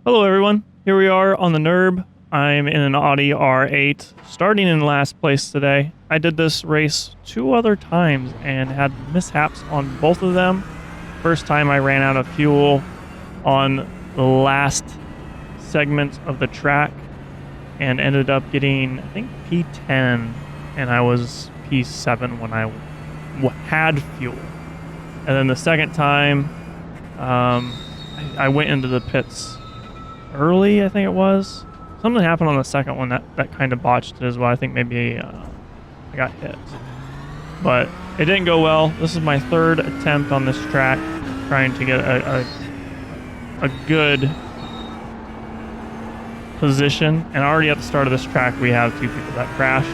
Hello everyone, here we are on the Nürb. I'm in an Audi R8, starting in last place today. I did this race 2 other times and had mishaps on both of them. First time I ran out of fuel on the last segment of the track and ended up getting, I think, P10, and I was P7 when I had fuel. And then the second time, I went into the pits early, I think it was. Something happened on the second one that kind of botched it as well. I think maybe I got hit. But it didn't go well. This is my third attempt on this track, trying to get a good position. And already at the start of this track, we have 2 people that crashed.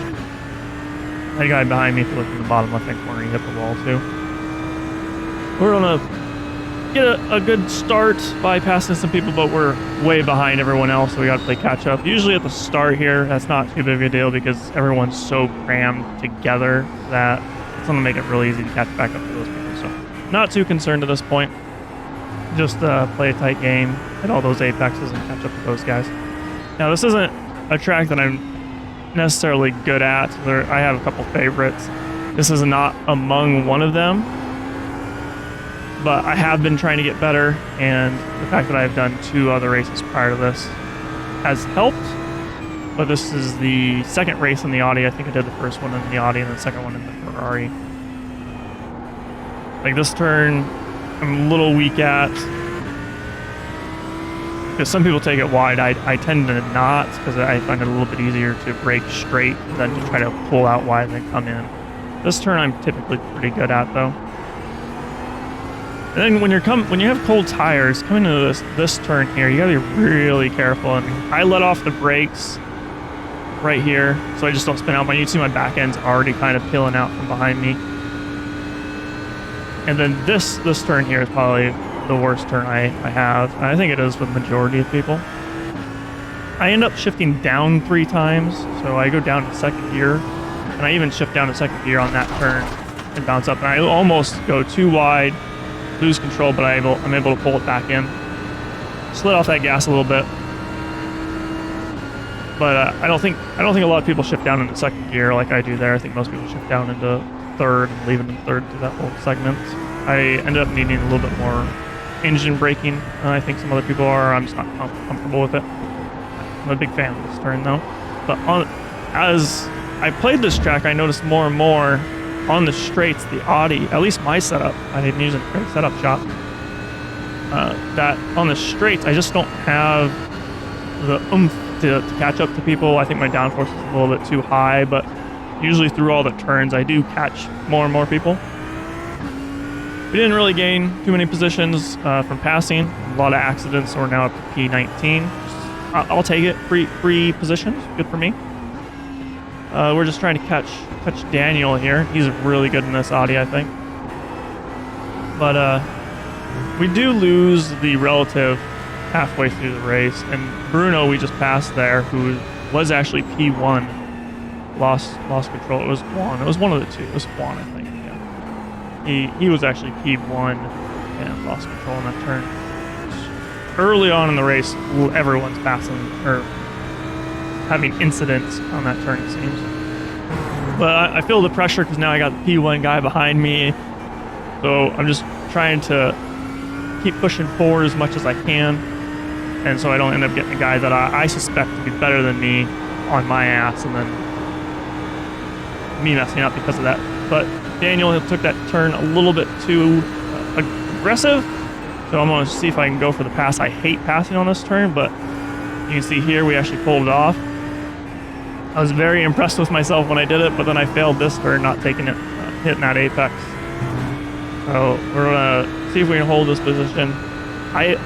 That guy behind me, if you look in the bottom left-hand corner, he hit the wall too. We're gonna get a good start by passing some people, but we're way behind everyone else, so we gotta play catch up. Usually at the start here, that's not too big of a deal because everyone's so crammed together that it's gonna make it really easy to catch back up to those people. So not too concerned at this point. Just play a tight game, hit all those apexes and catch up with those guys. Now this isn't a track that I'm necessarily good at. I have a couple favorites. This is not among one of them, but I have been trying to get better, and the fact that I've done 2 other races prior to this has helped. But this is the second race in the Audi. I think I did the first one in the Audi and the second one in the Ferrari. Like this turn, I'm a little weak at, because some people take it wide. I tend to not, because I find it a little bit easier to brake straight than to try to pull out wide and then come in. This turn I'm typically pretty good at though. And then when you have cold tires coming into this turn here, you gotta be really careful. And I let off the brakes right here, so I just don't spin out. But you can see my back end's already kind of peeling out from behind me. And then this turn here is probably the worst turn I have. And I think it is for the majority of people. I end up shifting down 3 times, so I go down to second gear, and I even shift down to second gear on that turn and bounce up. And I almost go too wide, lose control, but I'm able to pull it back in. Slid off that gas a little bit, but I don't think a lot of people shift down into second gear like I do there. I think most people shift down into third and leave it in third through that whole segment. I ended up needing a little bit more engine braking than I think some other people are. I'm just not comfortable with it. I'm a big fan of this turn though. But as I played this track, I noticed more and more on the straights, the Audi, at least my setup, I didn't use a great setup shop, that on the straights, I just don't have the oomph to catch up to people. I think my downforce is a little bit too high, but usually through all the turns, I do catch more and more people. We didn't really gain too many positions from passing. A lot of accidents, so we're now up to P19. I'll take it, free positions, good for me. We're just trying to catch Daniel here. He's really good in this Audi, I think. But we do lose the relative halfway through the race, and Bruno we just passed there, who was actually P1, lost control. It was Juan. It was one of the 2. It was Juan, I think. Yeah. He was actually P1 and lost control in that turn. Early on in the race, everyone's passing or having incidents on that turn, it seems. But I feel the pressure because now I got the P1 guy behind me. So I'm just trying to keep pushing forward as much as I can. And so I don't end up getting a guy that I suspect to be better than me on my ass and then me messing up because of that. But Daniel took that turn a little bit too aggressive. So I'm going to see if I can go for the pass. I hate passing on this turn, but you can see here we actually pulled it off. I was very impressed with myself when I did it, but then I failed this turn, not taking it, hitting that apex. So we're gonna see if we can hold this position. I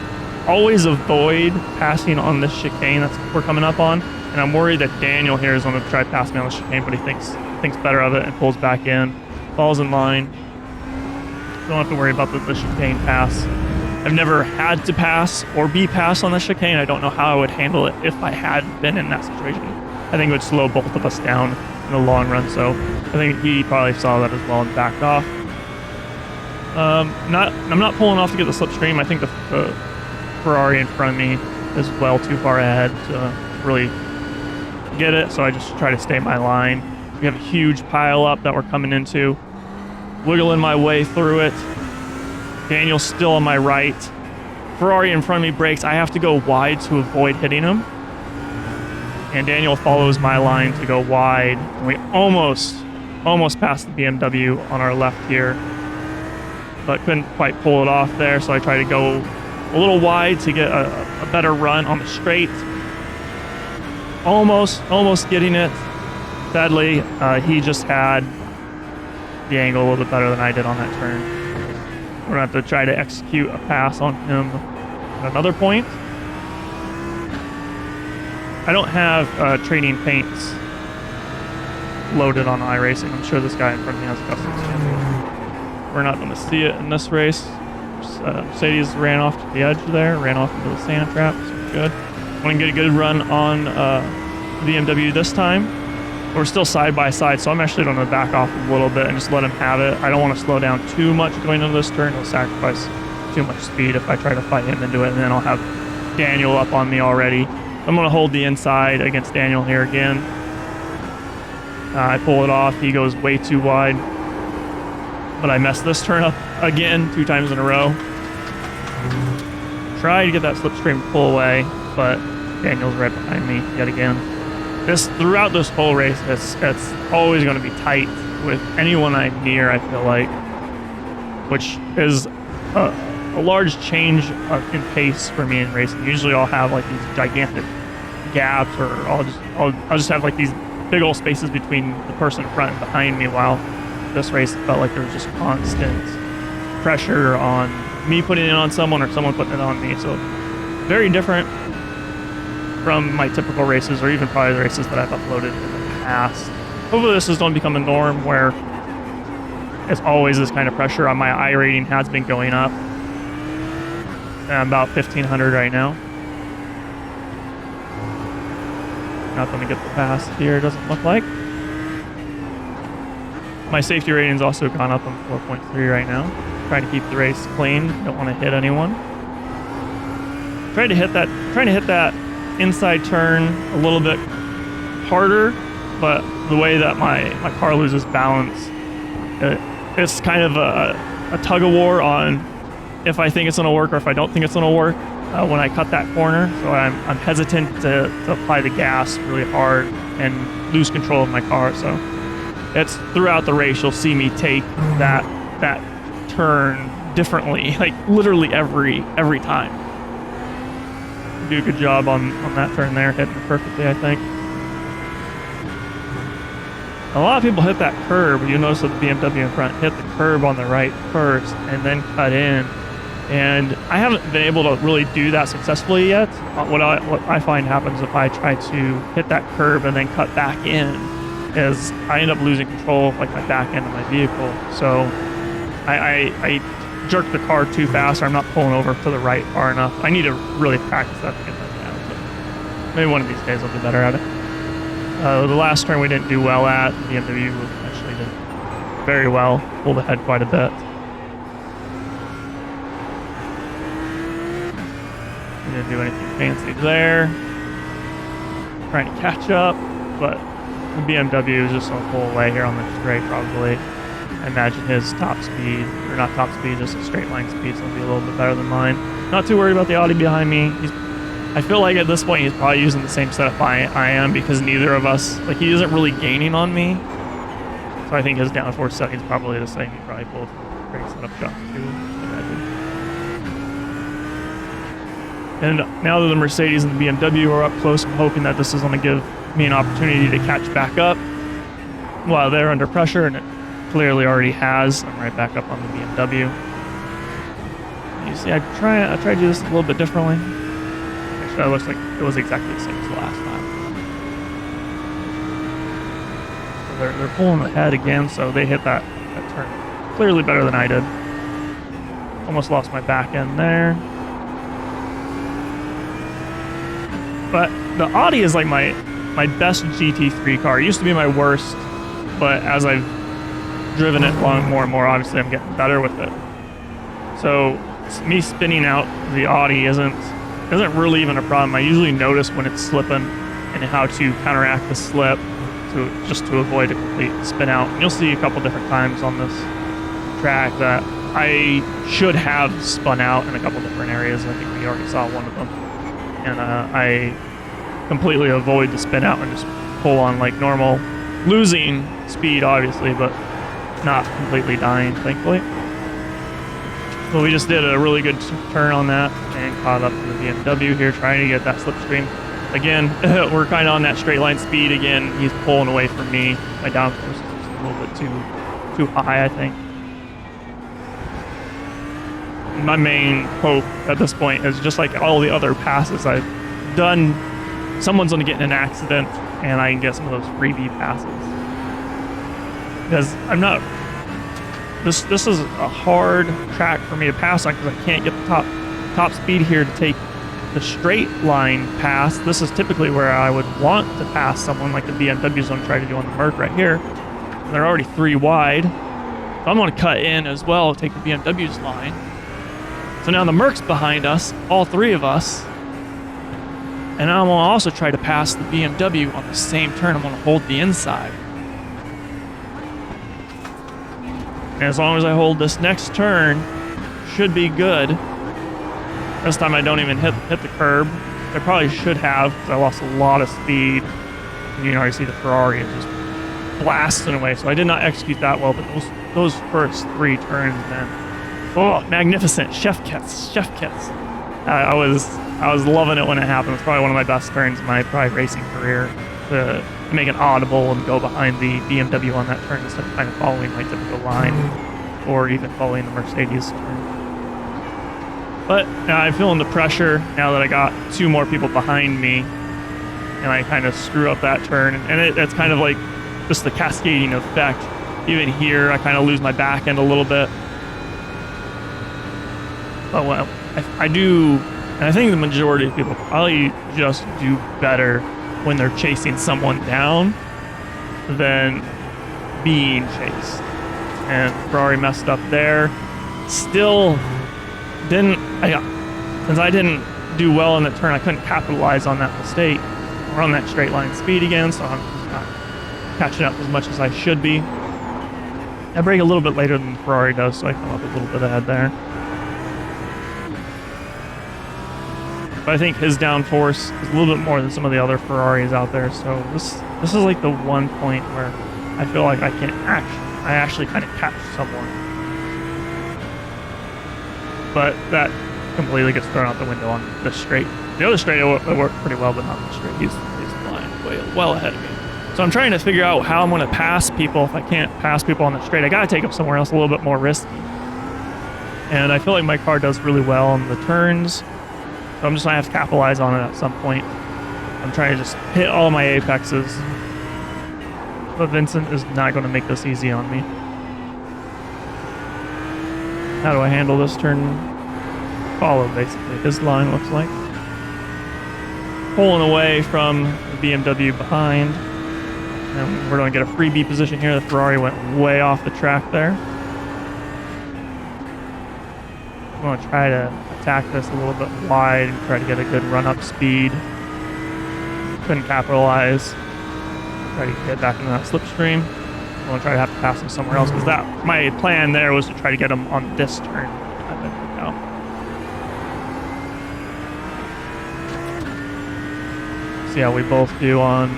always avoid passing on this chicane that's we're coming up on, and I'm worried that Daniel here is gonna try to pass me on the chicane, but he thinks better of it and pulls back in, falls in line. Don't have to worry about the chicane pass. I've never had to pass or be passed on the chicane. I don't know how I would handle it if I had been in that situation. I think it would slow both of us down in the long run, so I think he probably saw that as well and backed off. I'm not pulling off to get the slipstream. I think the Ferrari in front of me is well too far ahead to really get it, so I just try to stay my line. We have a huge pile up that we're coming into. Wiggling my way through it. Daniel's still on my right. Ferrari in front of me brakes. I have to go wide to avoid hitting him. And Daniel follows my line to go wide. And we almost passed the BMW on our left here, but couldn't quite pull it off there, so I tried to go a little wide to get a better run on the straight. Almost getting it. Sadly, he just had the angle a little bit better than I did on that turn. We're going to have to try to execute a pass on him at another point. I don't have training paints loaded on iRacing. I'm sure this guy in front of me has a custom schedule. We're not going to see it in this race. Mercedes ran off to the edge there, ran off into the sand trap, so good. Want to get a good run on BMW this time. We're still side by side, so I'm actually going to back off a little bit and just let him have it. I don't want to slow down too much going into this turn. It'll sacrifice too much speed if I try to fight him into it, and then I'll have Daniel up on me already. I'm going to hold the inside against Daniel here again. I pull it off. He goes way too wide, but I messed this turn up again 2 times in a row. Try to get that slipstream pull away, but Daniel's right behind me yet again. Throughout this whole race, it's always going to be tight with anyone I'm near, I feel like, which is a large change in pace for me in racing. Usually I'll have like these gigantic gaps, or I'll just have like these big old spaces between the person in front and behind me, while this race felt like there was just constant pressure on me putting it on someone or someone putting it on me. So very different from my typical races, or even probably the races that I've uploaded in the past. Hopefully this is going to become a norm where it's always this kind of pressure. On my I rating has been going up. I'm about 1,500 right now. Not going to get the pass here, doesn't look like. My safety rating's also gone up. I'm 4.3 right now. Trying to keep the race clean. Don't want to hit anyone. Trying to hit that inside turn a little bit harder, but the way that my car loses balance, it's kind of a tug of war on if I think it's going to work or if I don't think it's going to work when I cut that corner. So I'm hesitant to apply the gas really hard and lose control of my car. So it's throughout the race you'll see me take that turn differently, like literally every time. Do a good job on that turn there, hitting it perfectly, I think. A lot of people hit that curb. You notice that the BMW in front hit the curb on the right first and then cut in. And I haven't been able to really do that successfully yet. What I find happens if I try to hit that curb and then cut back in is I end up losing control of like my back end of my vehicle. So I jerk the car too fast, or I'm not pulling over to the right far enough. I need to really practice that to get that down. But maybe one of these days I'll be better at it. The last turn we didn't do well at. The BMW actually did very well. Pulled ahead quite a bit. We didn't do anything fancy there. Trying to catch up, but the BMW is just going to pull away here on the straight probably. I imagine his top speed, or not top speed, just a straight line speed, so it'll be a little bit better than mine. Not too worried about the Audi behind me. I feel like at this point he's probably using the same setup I am, because neither of us, like, he isn't really gaining on me. So I think his downforce setting is probably the same. He probably pulled great setup shots too, I imagine. And now that the Mercedes and the BMW are up close, I'm hoping that this is going to give me an opportunity to catch back up while they're under pressure, and it clearly already has. I'm right back up on the BMW. You see, I try to do this a little bit differently. Actually, that looks like it was exactly the same as the last time. So they're pulling ahead again, so they hit that turn clearly better than I did. Almost lost my back end there. But the Audi is like my best GT3 car. It used to be my worst, but as I've driven it more and more, obviously I'm getting better with it. So me spinning out the Audi isn't isn't really even a problem. I usually notice when it's slipping and how to counteract the slip just to avoid a complete spin out. And you'll see a couple different times on this track that I should have spun out in a couple different areas. I think we already saw one of them. And I completely avoid the spin out and just pull on like normal, losing speed obviously, but not completely dying, thankfully. Well, we just did a really good turn on that and caught up to the BMW here, trying to get that slipstream. Again, we're kind of on that straight line speed again. He's pulling away from me. My downforce is just a little bit too high, I think. My main hope at this point is just like all the other passes I've done, someone's going to get in an accident and I can get some of those freebie passes. Because I'm not... This is a hard track for me to pass on because I can't get the top speed here to take the straight line pass. This is typically where I would want to pass someone like the BMW's going to try to do on the Merc right here. And they're already 3 wide. So I'm going to cut in as well, take the BMW's line. So now the Merc's behind us, all 3 of us. And I'm going to also try to pass the BMW on the same turn. I'm going to hold the inside. And as long as I hold this next turn, should be good. This time I don't even hit the curb. I probably should have, because I lost a lot of speed. And you can already see the Ferrari is just blasting away. So I did not execute that well, but those first 3 turns, man. Oh, magnificent. Chef kiss. I was loving it when it happened. It's probably one of my best turns in my probably racing career, to make an audible and go behind the BMW on that turn instead of kind of following my typical line or even following the Mercedes turn. But now I'm feeling the pressure now that I got 2 more people behind me and I kind of screw up that turn. And it's kind of like just the cascading effect. Even here, I kind of lose my back end a little bit. But well, I do, and I think the majority of people probably just do better when they're chasing someone down than being chased. And Ferrari messed up there. Still since I didn't do well in the turn, I couldn't capitalize on that mistake. We're on that straight line speed again, so I'm just not catching up as much as I should be. I brake a little bit later than Ferrari does, so I come up a little bit ahead there. But I think his downforce is a little bit more than some of the other Ferraris out there. So this is like the one point where I feel like I actually kind of catch someone. But that completely gets thrown out the window on the straight. The other straight it worked pretty well, but not the straight. He's flying well ahead of me. So I'm trying to figure out how I'm going to pass people. If I can't pass people on the straight, I got to take them somewhere else a little bit more risky. And I feel like my car does really well on the turns. So I'm just going to have to capitalize on it at some point. I'm trying to just hit all my apexes. But Vincent is not going to make this easy on me. How do I handle this turn? Follow, basically. His line looks like. Pulling away from the BMW behind. And we're going to get a freebie position here. The Ferrari went way off the track there. I'm going to try to attack this a little bit wide and try to get a good run-up speed. Couldn't capitalize. Try to get back into that slipstream. I'm going to try to have to pass him somewhere else because my plan there was to try to get him on this turn. I think now. See how we both do on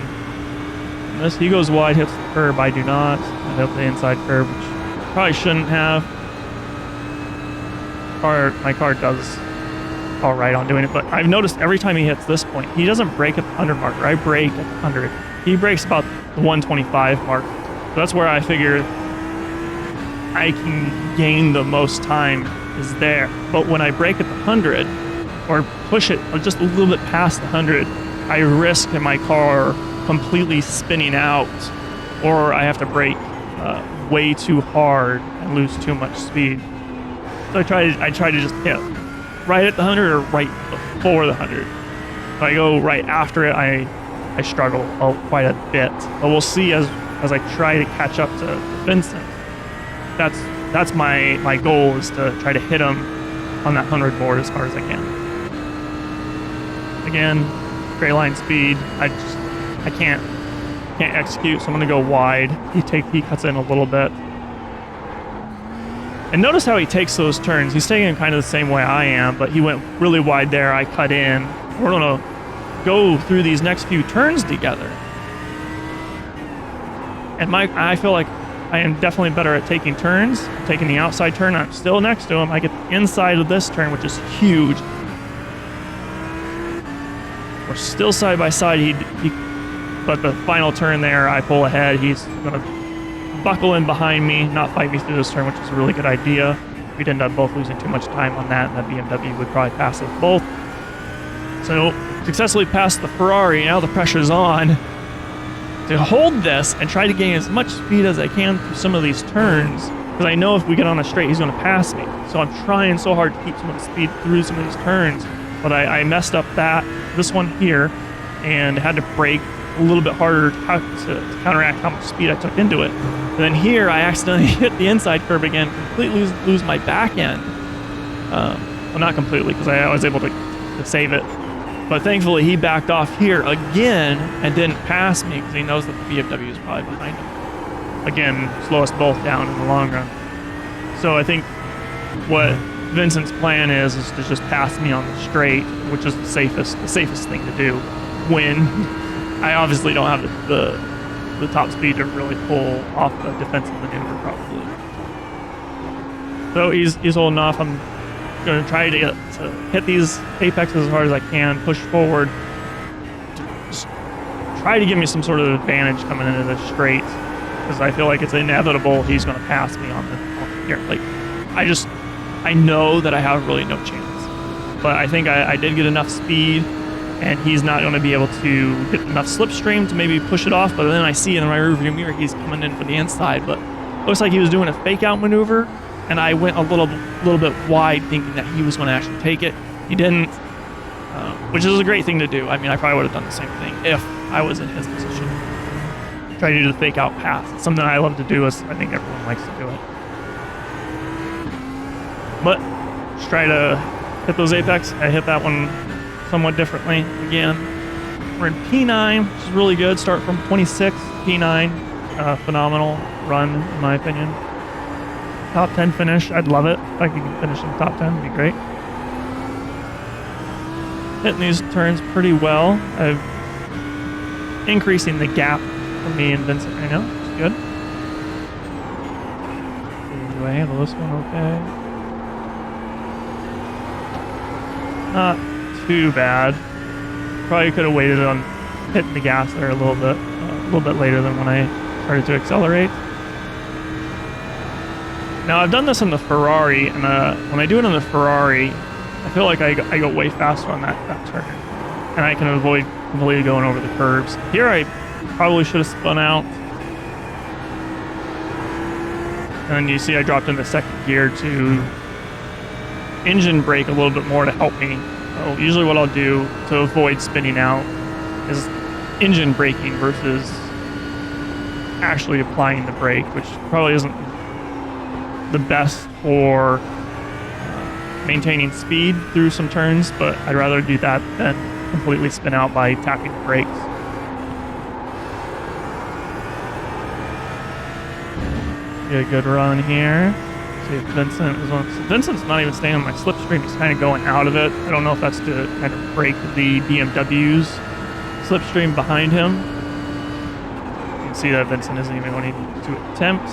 this. He goes wide, hits the curb. I do not. I hit the inside curb, which probably shouldn't have. My car does all right on doing it, but I've noticed every time he hits this point, he doesn't brake at the 100 mark. I brake at the 100. He brakes about the 125 mark. So that's where I figure I can gain the most time is there. But when I brake at the 100 or push it just a little bit past the 100, I risk in my car completely spinning out, or I have to brake way too hard and lose too much speed. So I try to just hit right at the 100 or right before the 100. If I go right after it, I struggle quite a bit. But we'll see as I try to catch up to Vincent. That's my goal, is to try to hit him on that 100 board as hard as I can. again, straight line speed. I can't execute, so I'm gonna go wide. He cuts in a little bit. And notice how he takes those turns. He's taking kind of the same way I am, but he went really wide there. I cut in. We're gonna go through these next few turns together. And I feel like I am definitely better at taking turns. I'm taking the outside turn, I'm still next to him. I get the inside of this turn, which is huge. We're still side by side. But the final turn there, I pull ahead. He's gonna buckle in behind me, not fight me through this turn, which is a really good idea. We'd end up both losing too much time on that, and that BMW would probably pass us both. So successfully passed the Ferrari. Now the pressure's on to hold this and try to gain as much speed as I can through some of these turns, because I know if we get on a straight, he's going to pass me. So I'm trying so hard to keep some of the speed through some of these turns, but I messed up this one here, and had to brake a little bit harder to counteract how much speed I took into it. And then here, I accidentally hit the inside curb again, completely lose my back end. Well, not completely, because I was able to save it. But thankfully, he backed off here again and didn't pass me, because he knows that the BMW is probably behind him. Again, slow us both down in the long run. So I think what Vincent's plan is to just pass me on the straight, which is the safest thing to do when I obviously don't have the top speed to really pull off the defensive maneuver, probably. So he's holding off. I'm going to try to hit these apexes as hard as I can, push forward, just try to give me some sort of advantage coming into this straight, because I feel like it's inevitable he's going to pass me on here. Like, I know that I have really no chance, but I think I did get enough speed, and he's not going to be able to get enough slipstream to maybe push it off. But then I see in my rearview mirror he's coming in for the inside, but looks like he was doing a fake out maneuver, and I went a little bit wide thinking that he was going to actually take it. He didn't, which is a great thing to do. I mean, I probably would have done the same thing if I was in his position. Try to do the fake out pass. It's something I love to do, as I think everyone likes to do it. But just try to hit those apex. I hit that one somewhat differently again. We're in P9, which is really good. Start from 26, P9. Phenomenal run, in my opinion. Top 10 finish, I'd love it. If I could finish in the top 10, it'd be great. Hitting these turns pretty well. I'm increasing the gap for me and Vincent right now, which is good. Do I handle this one okay? Not too bad. Probably could have waited on hitting the gas there a little bit later than when I started to accelerate. Now I've done this in the Ferrari, and when I do it in the Ferrari, I feel like I go way faster on that turn, and I can avoid completely going over the curves. Here I probably should have spun out, and then you see I dropped into second gear to engine brake a little bit more to help me. So usually what I'll do to avoid spinning out is engine braking versus actually applying the brake, which probably isn't the best for maintaining speed through some turns, but I'd rather do that than completely spin out by tapping the brakes. Get a good run here. See if Vincent's not even staying on my slipstream. He's kind of going out of it. I don't know if that's to kind of break the BMW's slipstream behind him. You can see that Vincent isn't even going to attempt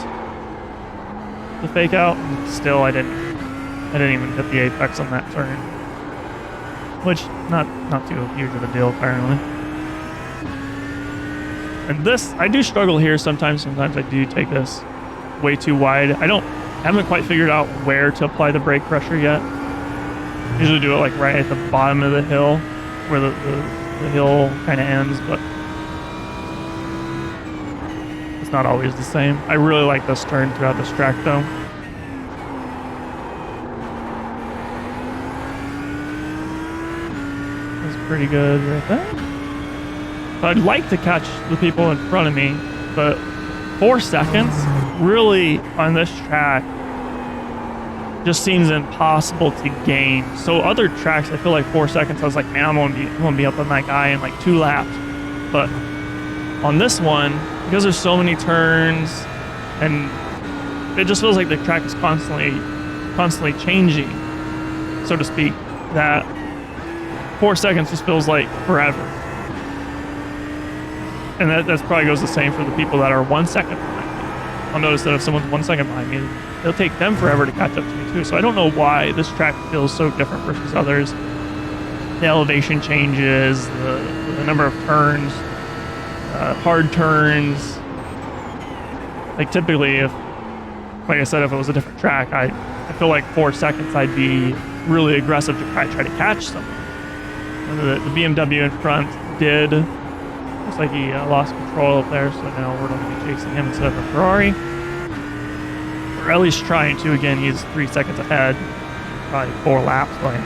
the fake out. And still, I didn't even hit the apex on that turn, which not too huge of a deal apparently. And this, I do struggle here sometimes. Sometimes I do take this way too wide. I haven't quite figured out where to apply the brake pressure yet. Usually do it like right at the bottom of the hill, where the hill kind of ends, but it's not always the same. I really like this turn throughout this track though. That's pretty good right there. So I'd like to catch the people in front of me, but 4 seconds really on this track just seems impossible to gain. So other tracks, I feel like 4 seconds, I was like, man, I'm gonna be up on that guy in like 2 laps. But on this one, because there's so many turns, and it just feels like the track is constantly changing, so to speak, that 4 seconds just feels like forever. And that probably goes the same for the people that are 1 second behind me. I'll notice that if someone's 1 second behind me, it'll take them forever to catch up to me too. So I don't know why this track feels so different versus others. The elevation changes, the number of turns, hard turns. Like typically, like I said, if it was a different track, I feel like 4 seconds I'd be really aggressive to try to catch someone. And the BMW in front did. Looks like he lost control up there, so now we're going to be chasing him instead of the Ferrari. Or at least trying to. Again, he's 3 seconds ahead. Probably 4 laps, but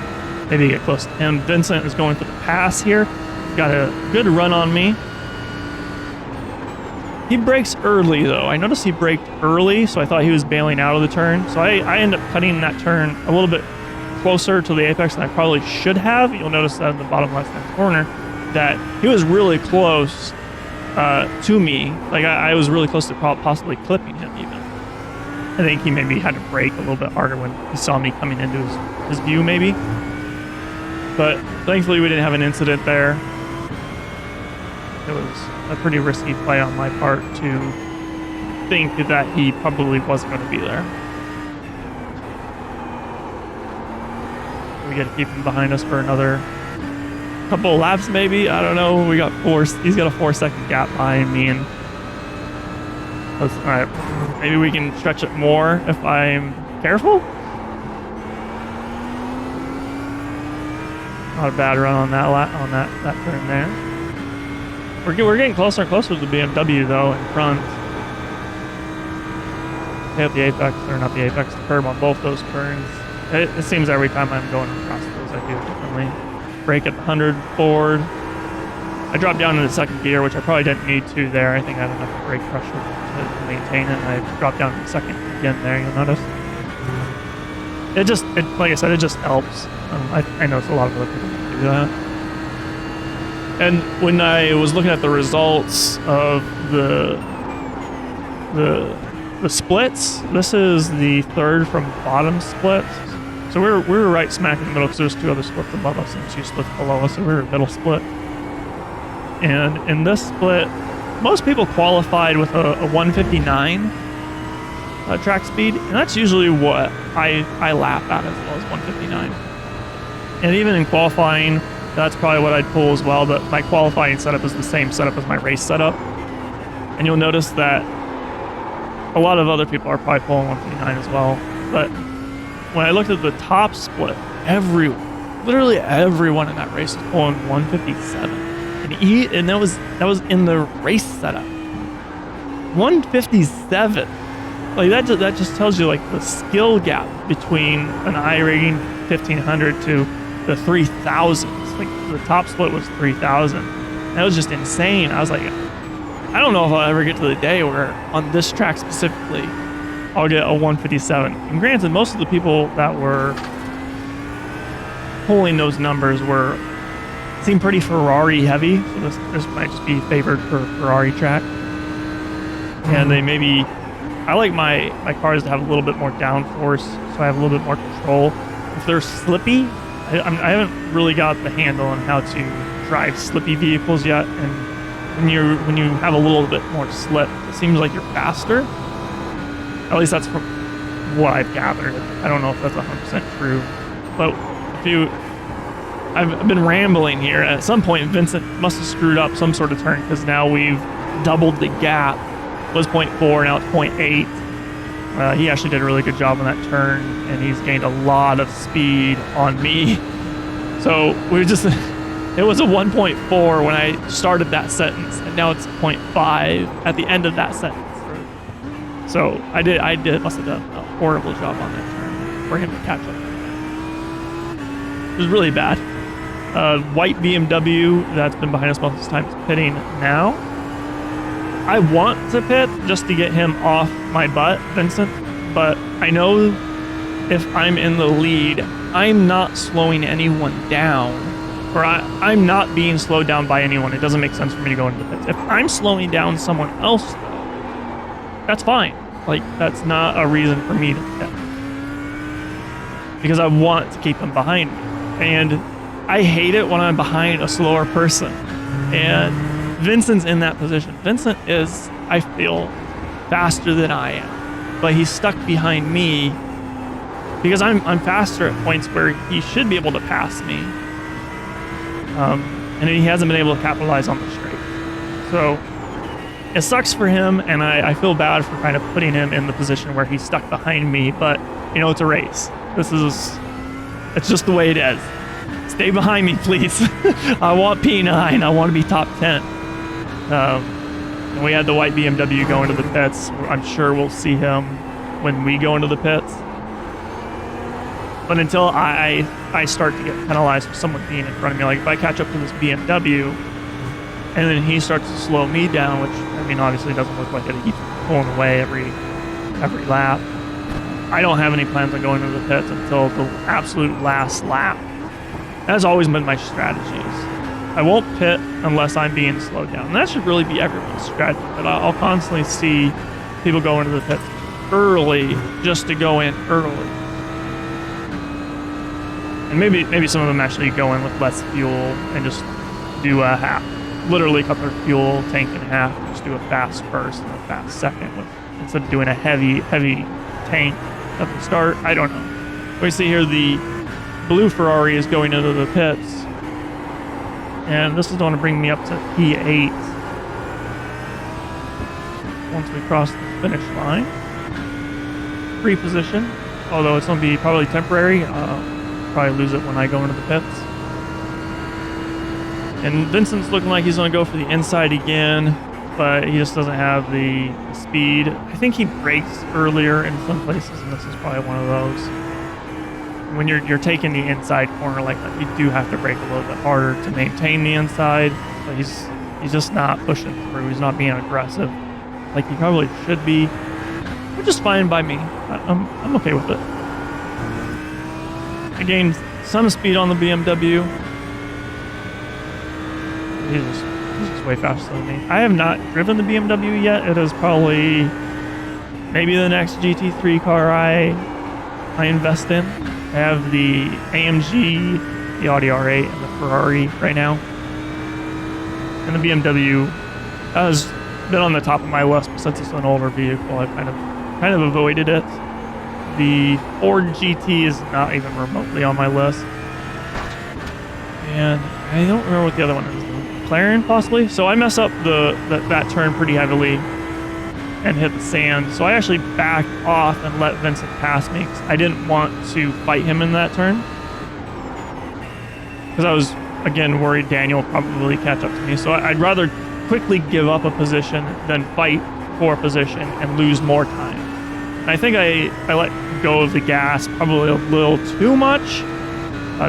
maybe get close to him. Vincent is going for the pass here. He's got a good run on me. He brakes early, though. I noticed he braked early, so I thought he was bailing out of the turn. So I ended up cutting that turn a little bit closer to the apex than I probably should have. You'll notice that in the bottom left-hand corner, that he was really close to me. Like I was really close to possibly clipping him even. I think he maybe had to brake a little bit harder when he saw me coming into his view maybe. But thankfully we didn't have an incident there. It was a pretty risky play on my part to think that he probably wasn't going to be there. We got to keep him behind us for another couple of laps maybe. I don't know. He's got a 4 second gap behind me, and all right, maybe we can stretch it more if I'm careful. Not a bad run on that turn there. We're getting closer and closer to the BMW though in front. Hit the apex, or not the apex, the curb on both those turns. It seems every time I'm going across those I do it differently. Brake at the 100 forward. I dropped down into the second gear, which I probably didn't need to there. I think I had enough brake pressure to maintain it, and I dropped down to the second again there, you'll notice. Like I said, it just helps. I noticed a lot of other people do that. And when I was looking at the results of the splits, this is the third from bottom split. So we were right smack in the middle because there's 2 other splits above us and 2 splits below us, so we were middle split. And in this split, most people qualified with a 159 track speed, and that's usually what I lap at as well as 159. And even in qualifying, that's probably what I'd pull as well, but my qualifying setup is the same setup as my race setup. And you'll notice that a lot of other people are probably pulling 159 as well. But when I looked at the top split, literally everyone in that race was pulling 157. And that was in the race setup. 157. Like that just tells you like the skill gap between an iRating 1500 to the 3000s. Like the top split was 3000. That was just insane. I was like, I don't know if I'll ever get to the day where on this track specifically I'll get a 157. And granted, most of the people that were pulling those numbers seemed pretty Ferrari heavy, so this might just be favored for Ferrari track. And they maybe, I like my cars to have a little bit more downforce, so I have a little bit more control. If they're slippy, I haven't really got the handle on how to drive slippy vehicles yet, and when you have a little bit more slip, it seems like you're faster. At least that's from what I've gathered. I don't know if that's 100% true, but I've been rambling here. At some point, Vincent must have screwed up some sort of turn because now we've doubled the gap. It was 0.4, now it's 0.8. He actually did a really good job on that turn, and he's gained a lot of speed on me. So it was a 1.4 when I started that sentence, and now it's 0.5 at the end of that sentence. So I must have done a horrible job on that turn for him to catch up. It was really bad. White BMW that's been behind us most of this time is pitting now. I want to pit just to get him off my butt, Vincent, but I know if I'm in the lead, I'm not slowing anyone down, or I'm not being slowed down by anyone. It doesn't make sense for me to go into the pits. If I'm slowing down someone else, though, that's fine. Like, that's not a reason for me to pit, because I want to keep him behind me. And I hate it when I'm behind a slower person. And Vincent's in that position. Vincent is, I feel, faster than I am, but he's stuck behind me because I'm faster at points where he should be able to pass me. And he hasn't been able to capitalize on the straight. So it sucks for him, and I feel bad for kind of putting him in the position where he's stuck behind me, but you know, it's a race. It's just the way it is. Stay behind me, please. I want P9. I want to be top 10. And we had the white BMW go into the pits. I'm sure we'll see him when we go into the pits. But until I start to get penalized for someone being in front of me, like if I catch up to this BMW and then he starts to slow me down, which I mean obviously doesn't look like it, he keeps pulling away every lap. I don't have any plans on going into the pits until the absolute last lap. That has always been my strategy. I won't pit unless I'm being slowed down. And that should really be everyone's strategy. But I'll constantly see people go into the pits early just to go in early. And maybe some of them actually go in with less fuel and just do a half. Literally cut their fuel tank in half. Just do a fast first and a fast second instead of doing a heavy tank at the start. I don't know. We see here the blue Ferrari is going into the pits. And this is going to bring me up to P8 once we cross the finish line. Free position, although it's going to be probably temporary. Probably lose it when I go into the pits. And Vincent's looking like he's going to go for the inside again, but he just doesn't have the speed. I think he brakes earlier in some places, and this is probably one of those. When you're taking the inside corner like that, you do have to brake a little bit harder to maintain the inside, but he's just not pushing through. He's not being aggressive like he probably should be, which is fine by me. I'm okay with it. I gained some speed on the BMW. He's just way faster than me. I have not driven the BMW yet. It is probably maybe the next GT3 car I invest in. I have the AMG, the Audi R8, and the Ferrari right now. And the BMW has been on the top of my list, but since it's an older vehicle, I've kind of avoided it. The Ford GT is not even remotely on my list. And I don't remember what the other one is. McLaren, possibly? So I mess up that turn pretty heavily and hit the sand. So I actually backed off and let Vincent pass me because I didn't want to fight him in that turn. Because I was, again, worried Daniel would probably catch up to me. So I'd rather quickly give up a position than fight for a position and lose more time. And I think I let go of the gas probably a little too much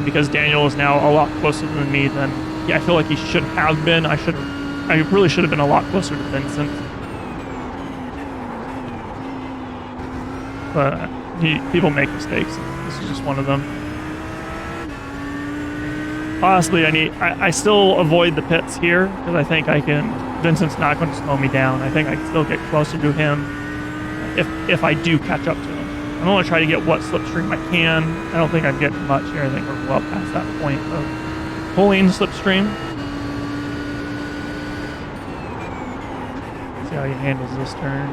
because Daniel is now a lot closer than me than I feel like he should have been. I really should have been a lot closer to Vincent. But people make mistakes. This is just one of them. Honestly, I still avoid the pits here because I think Vincent's not going to slow me down. I think I can still get closer to him if I do catch up to him. I'm going to try to get what slipstream I can. I don't think I'm getting much here. I think we're well past that point of pulling slipstream. See how he handles this turn.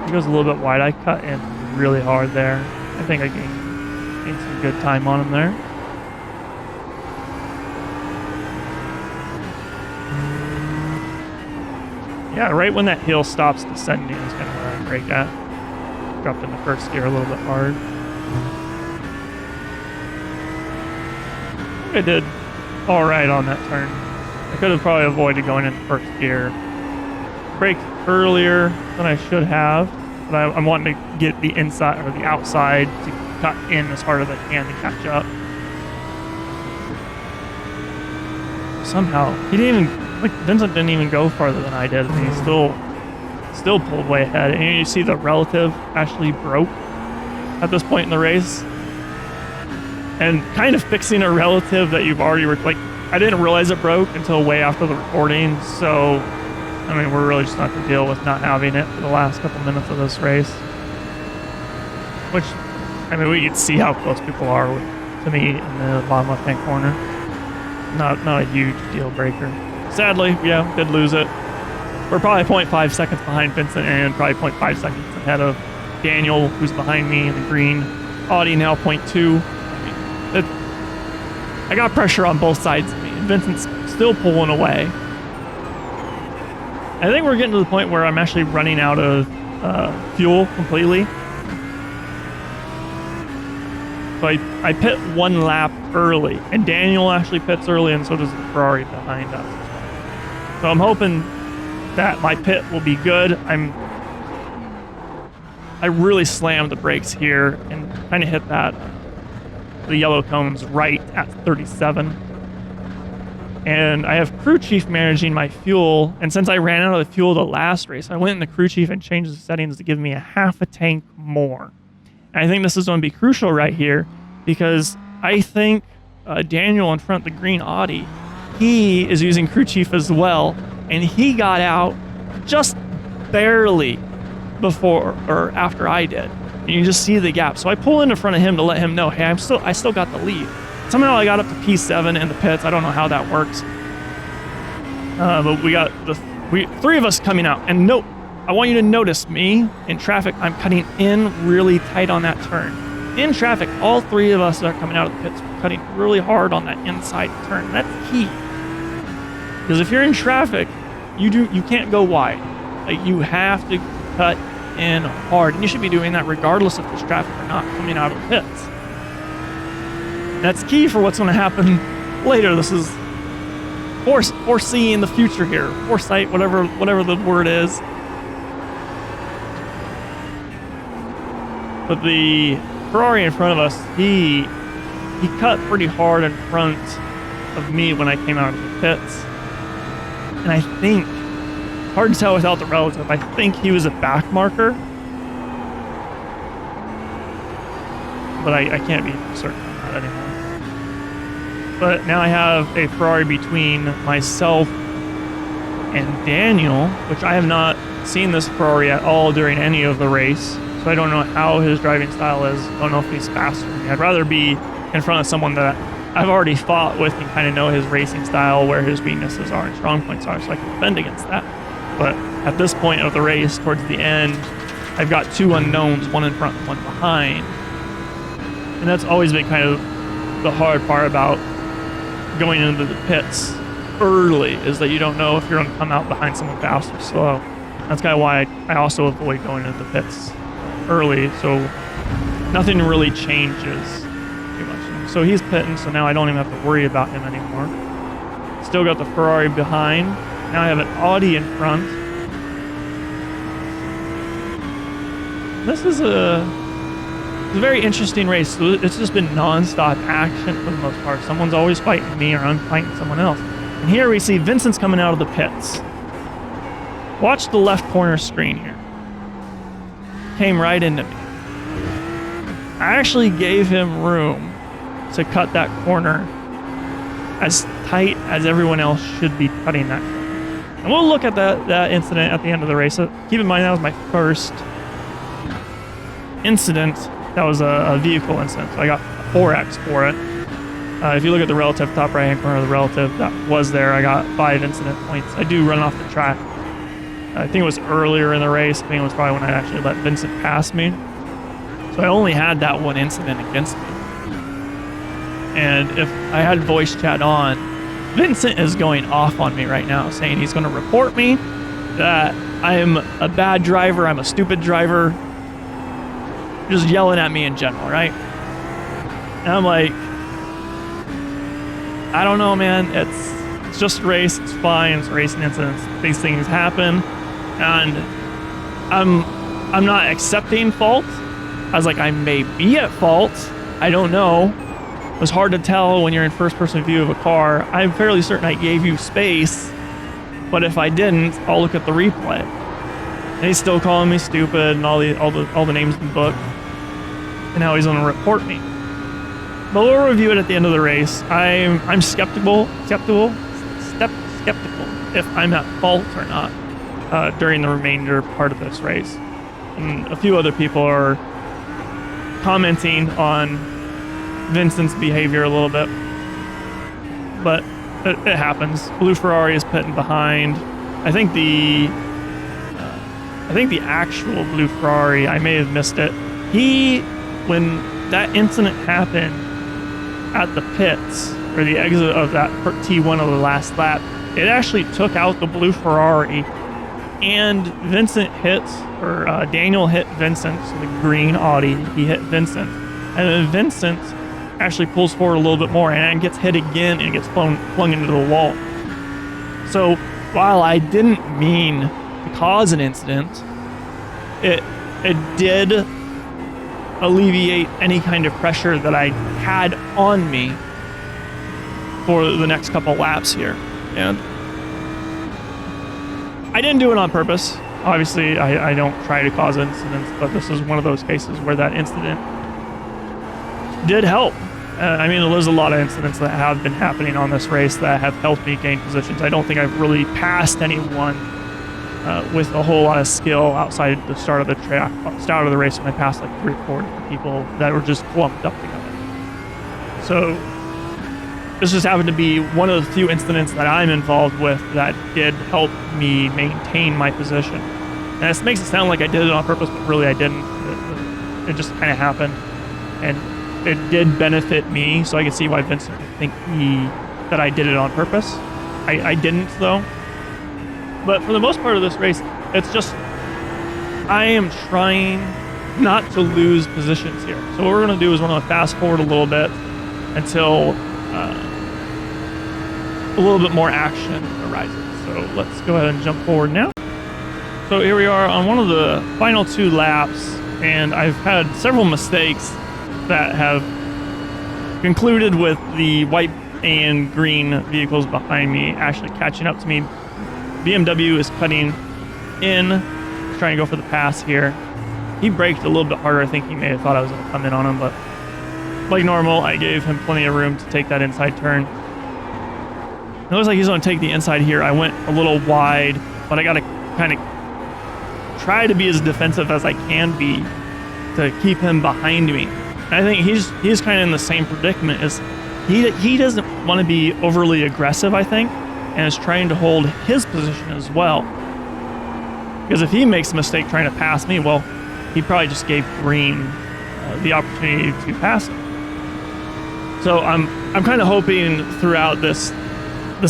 He goes a little bit wide. I cut in really hard there. I think I gained some good time on him there. Yeah, right when that hill stops descending is kind of where I brake at. Dropped in the first gear a little bit hard. I did all right on that turn. I could have probably avoided going in first gear. Braked earlier than I should have, but I'm wanting to get the inside or the outside to cut in as hard as I can to catch up. Somehow he didn't even Vincent didn't even go farther than I did, and he still pulled way ahead. And you see the relative actually broke at this point in the race. and kind of fixing a relative that you've already, like, I didn't realize it broke until way after the recording, so, I mean, we're really just not to deal with not having it for the last couple minutes of this race. Which, I mean, we could see how close people are to me in the bottom left-hand corner. Not a huge deal breaker. Sadly, yeah, did lose it. We're probably 0.5 seconds behind Vincent and probably 0.5 seconds ahead of Daniel, who's behind me in the green. Audi now 0.2. I got pressure on both sides of me, and Vincent's still pulling away. I think we're getting to the point where I'm actually running out of fuel completely. So I pit one lap early, and Daniel actually pits early, and so does the Ferrari behind us. So I'm hoping that my pit will be good. I really slammed the brakes here and kind of hit the yellow cones right at 37. And I have crew chief managing my fuel, and since I ran out of the fuel the last race, I went in the crew chief and changed the settings to give me a half a tank more. And I think this is going to be crucial right here, because I think Daniel in front of the green Audi, he is using crew chief as well, and he got out just barely before or after I did. And you just see the gap. So I pull in front of him to let him know, hey, I still got the lead. Somehow I got up to P7 in the pits. I don't know how that works. But we got three of us coming out. And note, I want you to notice me in traffic. I'm cutting in really tight on that turn. In traffic, all three of us that are coming out of the pits are cutting really hard on that inside turn. That's key. Because if you're in traffic, you can't go wide. Like, you have to cut in hard. And you should be doing that regardless if there's traffic or not coming out of the pits. That's key for what's going to happen later. This is foreseeing the future here. Foresight, whatever the word is. But the Ferrari in front of us, he cut pretty hard in front of me when I came out of the pits. And I think, hard to tell without the relative, I think he was a back marker. But I can't be certain on that anymore. But now I have a Ferrari between myself and Daniel, which I have not seen this Ferrari at all during any of the race. So I don't know how his driving style is. I don't know if he's faster than me. I'd rather be in front of someone that I've already fought with and kind of know his racing style, where his weaknesses are and strong points are, so I can defend against that. But at this point of the race, towards the end, I've got two unknowns, one in front and one behind. And that's always been kind of the hard part about going into the pits early, is that you don't know if you're going to come out behind someone fast or slow. That's kind of why I also avoid going into the pits early, so nothing really changes too much. So he's pitting, so now I don't even have to worry about him anymore. Still got the Ferrari behind. Now I have an Audi in front. This is a very interesting race. So it's just been non-stop action for the most part. Someone's always fighting me or I'm fighting someone else. And here we see Vincent's coming out of the pits. Watch the left corner screen here. Came right into me. I actually gave him room to cut that corner as tight as everyone else should be cutting that corner. And we'll look at that incident at the end of the race. So keep in mind, that was my first incident. That was a vehicle incident, so I got a 4X for it. If you look at the relative, top right-hand corner of the relative, that was there. I got 5 incident points. I do run off the track. I think it was earlier in the race. I think it was probably when I actually let Vincent pass me. So I only had that one incident against me. And if I had voice chat on, Vincent is going off on me right now, saying he's going to report me, that I am a bad driver, I'm a stupid driver, just yelling at me in general, right? And I'm like, I don't know, man. It's just a race. It's fine. It's racing incidents. These things happen, and I'm not accepting fault. I was like, I may be at fault. I don't know. It was hard to tell when you're in first-person view of a car. I'm fairly certain I gave you space, but if I didn't, I'll look at the replay. And he's still calling me stupid and all the names in the book. And now he's going to report me. but we'll review it at the end of the race. I'm skeptical if I'm at fault or not during the remainder part of this race. And a few other people are commenting on Vincent's behavior a little bit, but it happens. Blue Ferrari is pitting behind. I think the actual Blue Ferrari, I may have missed it. When that incident happened at the pits, or the exit of that T1 of the last lap, it actually took out the Blue Ferrari, and Daniel hit Vincent, so the green Audi, he hit Vincent, and then Vincent actually pulls forward a little bit more and gets hit again and gets flung into the wall. So while I didn't mean to cause an incident, it did alleviate any kind of pressure that I had on me for the next couple laps here. And I didn't do it on purpose. Obviously, I don't try to cause incidents, but this is one of those cases where that incident did help. I mean, there's a lot of incidents that have been happening on this race that have helped me gain positions. I don't think I've really passed anyone with a whole lot of skill outside the start of the race, when I passed like 3 or 4 people that were just clumped up together. So this just happened to be one of the few incidents that I'm involved with that did help me maintain my position. And this makes it sound like I did it on purpose, but really I didn't. It just kind of happened, and it did benefit me, so I could see why Vincent would think that I did it on purpose. I didn't, though. But for the most part of this race, it's just I am trying not to lose positions here. So what we're going to do is we're going to fast forward a little bit until a little bit more action arises. So let's go ahead and jump forward now. So here we are on one of the final 2 laps, and I've had several mistakes that have concluded with the white and green vehicles behind me actually catching up to me. BMW is cutting in, trying to go for the pass here. He braked a little bit harder. I think he may have thought I was going to come in on him, but like normal, I gave him plenty of room to take that inside turn. It looks like he's going to take the inside here. I went a little wide, but I got to kind of try to be as defensive as I can be to keep him behind me. And I think he's kind of in the same predicament as he doesn't want to be overly aggressive, I think, and is trying to hold his position as well. Because if he makes a mistake trying to pass me, well, he probably just gave green the opportunity to pass him. So I'm kind of hoping throughout this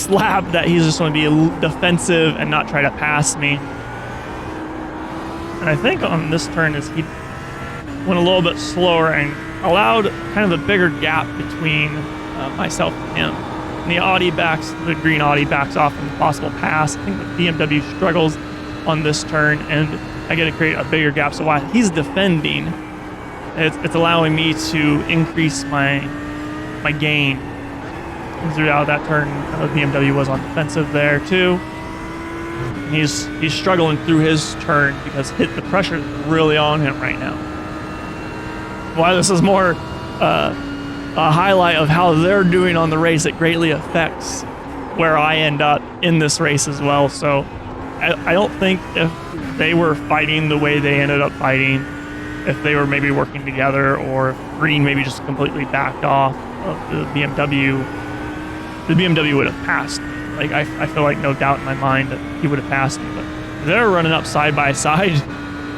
lap that he's just going to be defensive and not try to pass me. And I think on this turn is he went a little bit slower and allowed kind of a bigger gap between myself and him. And the green Audi backs off from the possible pass. I think the BMW struggles on this turn, and I get to create a bigger gap. So while he's defending, it's allowing me to increase my gain. And throughout that turn, the BMW was on defensive there too. And he's struggling through his turn because the pressure is really on him right now. Why this is more a highlight of how they're doing on the race, it greatly affects where I end up in this race as well. So I don't think if they were fighting the way they ended up fighting, if they were maybe working together, or if Green maybe just completely backed off of the BMW would have passed me. Like I feel like no doubt in my mind that he would have passed me. But they're running up side by side,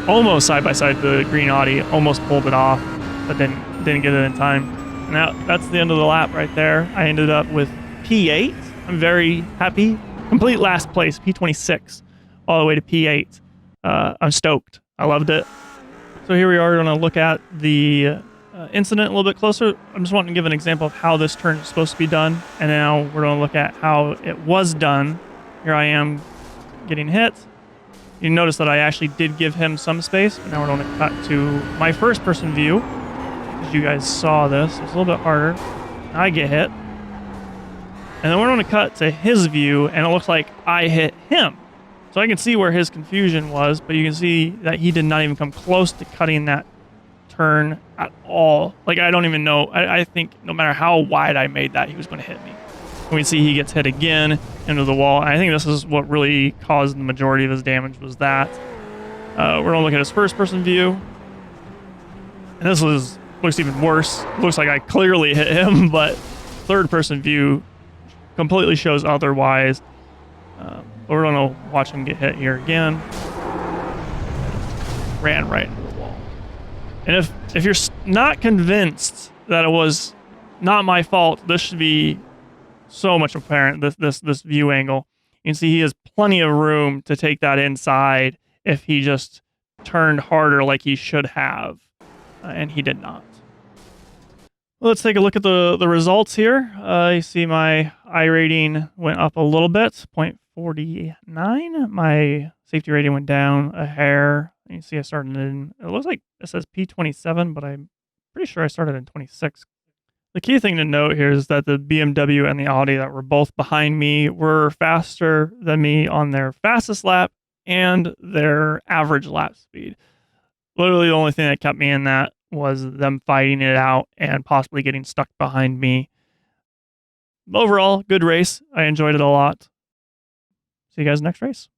almost side by side. The green Audi almost pulled it off, but then didn't get it in time. Now that's the end of the lap right there. I ended up with P8. I'm very happy. Complete last place, P26, all the way to P8. I'm stoked. I loved it. So here we are going to look at the incident a little bit closer. I'm just wanting to give an example of how this turn is supposed to be done. And now we're going to look at how it was done. Here I am getting hit. You notice that I actually did give him some space. But now we're going to cut to my first person view. As you guys saw this, it's a little bit harder. I get hit. And then we're going to cut to his view, and it looks like I hit him. So I can see where his confusion was, but you can see that he did not even come close to cutting that turn at all. Like, I don't even know. I think no matter how wide I made that, he was going to hit me. And we see he gets hit again into the wall. And I think this is what really caused the majority of his damage, was that. We're going to look at his first-person view. And this looks even worse. Looks like I clearly hit him, but third-person view completely shows otherwise. We're going to watch him get hit here again. Ran right into the wall. And if you're not convinced that it was not my fault, this should be so much apparent, this view angle. You can see he has plenty of room to take that inside if he just turned harder like he should have. And he did not. Well, let's take a look at the results here. You see my I rating went up a little bit, 0.49. My safety rating went down a hair. You see I started in, it looks like it says P27, but I'm pretty sure I started in 26. The key thing to note here is that the BMW and the Audi that were both behind me were faster than me on their fastest lap and their average lap speed. Literally the only thing that kept me in that was them fighting it out and possibly getting stuck behind me. Overall, good race. I enjoyed it a lot. See you guys next race.